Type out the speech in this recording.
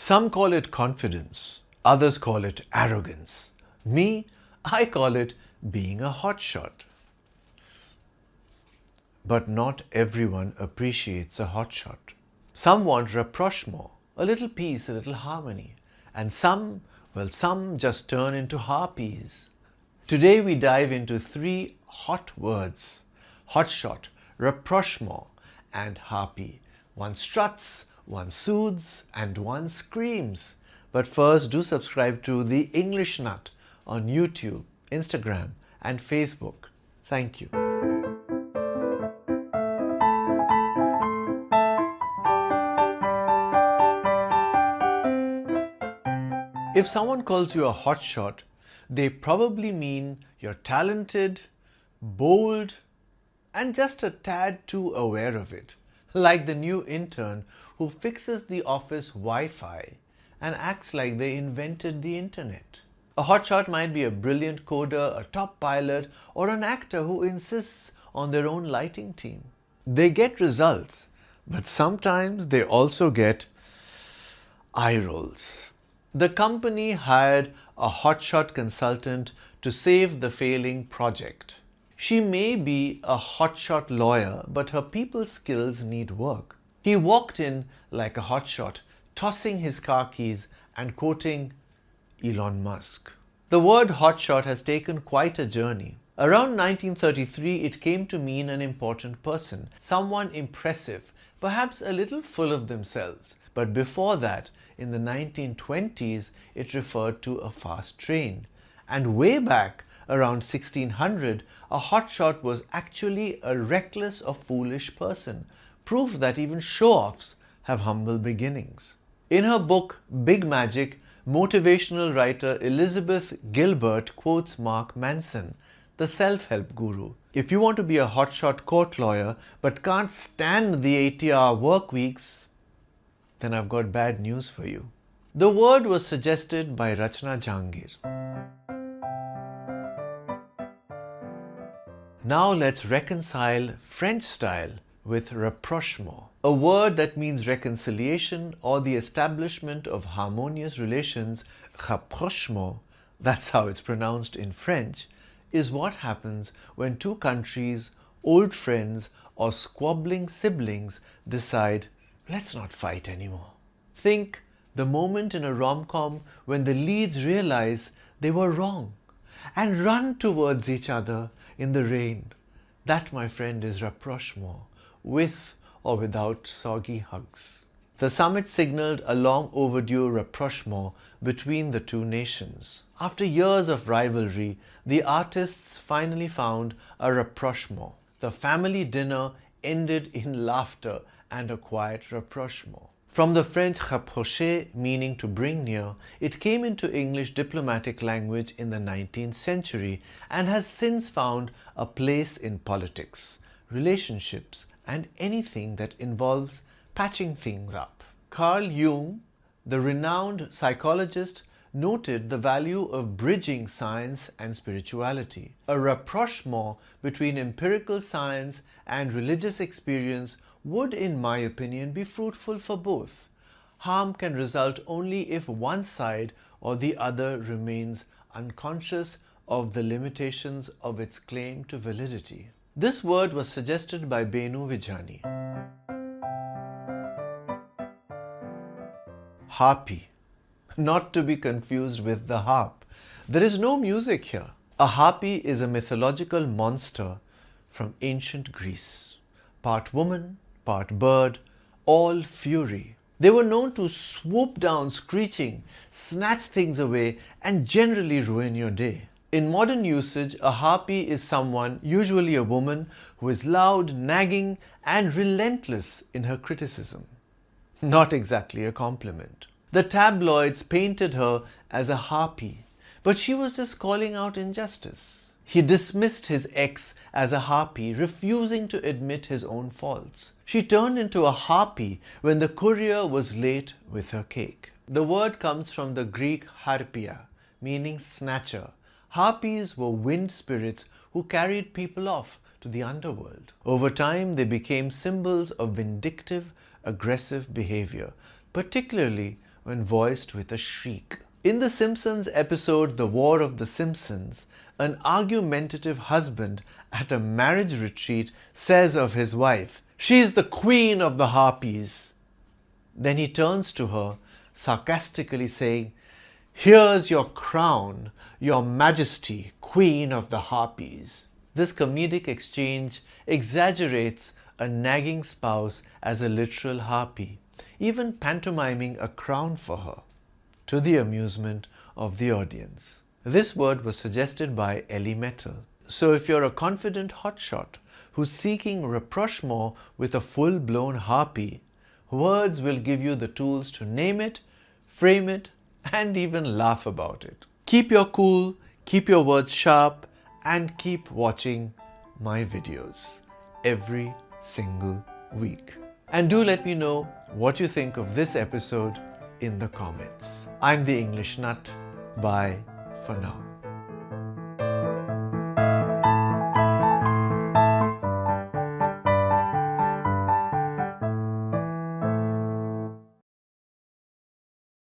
Some call it confidence, others call it arrogance. Me, I call it being a hotshot. But not everyone appreciates a hotshot. Some want rapprochement, a little peace, a little harmony. And some just turn into harpies. Today we dive into 3 hot words: hotshot, rapprochement and harpy. One struts, one soothes and one screams. But first, do subscribe to The English Nut on YouTube, Instagram and Facebook. Thank you. If someone calls you a hotshot, they probably mean you're talented, bold, and just a tad too aware of it. Like the new intern who fixes the office Wi-Fi and acts like they invented the internet. A hotshot might be a brilliant coder, a top pilot, or an actor who insists on their own lighting team. They get results, but sometimes they also get eye rolls. The company hired a hotshot consultant to save the failing project. She may be a hotshot lawyer, but her people skills need work. He walked in like a hotshot, tossing his car keys and quoting Elon Musk. The word hotshot has taken quite a journey. Around 1933, it came to mean an important person, someone impressive, perhaps a little full of themselves. But before that, in the 1920s, it referred to a fast train. And way back, around 1600, a hotshot was actually a reckless or foolish person, proof that even show-offs have humble beginnings. In her book Big Magic, motivational writer Elizabeth Gilbert quotes Mark Manson, the self-help guru. If you want to be a hotshot court lawyer but can't stand the 80-hour work weeks, then I've got bad news for you. The word was suggested by Rachna Jahangir. Now let's reconcile French style with rapprochement. A word that means reconciliation or the establishment of harmonious relations. Rapprochement, that's how it's pronounced in French, is what happens when two countries, old friends or squabbling siblings decide, let's not fight anymore. Think the moment in a rom-com when the leads realize they were wrong and run towards each other in the rain. That, my friend, is rapprochement, with or without soggy hugs. The summit signaled a long overdue rapprochement between the two nations. After years of rivalry, the artists finally found a rapprochement. The family dinner ended in laughter and a quiet rapprochement. From the French rapprocher, meaning to bring near, it came into English diplomatic language in the 19th century and has since found a place in politics, relationships, and anything that involves patching things up. Carl Jung, the renowned psychologist, noted the value of bridging science and spirituality. A rapprochement between empirical science and religious experience would, in my opinion, be fruitful for both. Harm can result only if one side or the other remains unconscious of the limitations of its claim to validity. This word was suggested by Benu Vijani. Harpy, not to be confused with the harp. There is no music here. A harpy is a mythological monster from ancient Greece. Part woman, part bird, all fury. They were known to swoop down screeching, snatch things away, and generally ruin your day. In modern usage, a harpy is someone, usually a woman, who is loud, nagging, and relentless in her criticism. Not exactly a compliment. The tabloids painted her as a harpy, but she was just calling out injustice. He dismissed his ex as a harpy, refusing to admit his own faults. She turned into a harpy when the courier was late with her cake. The word comes from the Greek harpia, meaning snatcher. Harpies were wind spirits who carried people off to the underworld. Over time, they became symbols of vindictive, aggressive behavior, particularly when voiced with a shriek. In The Simpsons episode The War of the Simpsons, an argumentative husband at a marriage retreat says of his wife, "She's the queen of the harpies." Then he turns to her, sarcastically saying, "Here's your crown, your majesty, queen of the harpies." This comedic exchange exaggerates a nagging spouse as a literal harpy, even pantomiming a crown for her, to the amusement of the audience. This word was suggested by Ellie Metal. So if you're a confident hotshot who's seeking rapprochement with a full-blown harpy, words will give you the tools to name it, frame it, and even laugh about it. Keep your cool, keep your words sharp, and keep watching my videos every single week. And do let me know what you think of this episode in the comments. I'm the English Nut. Bye for now.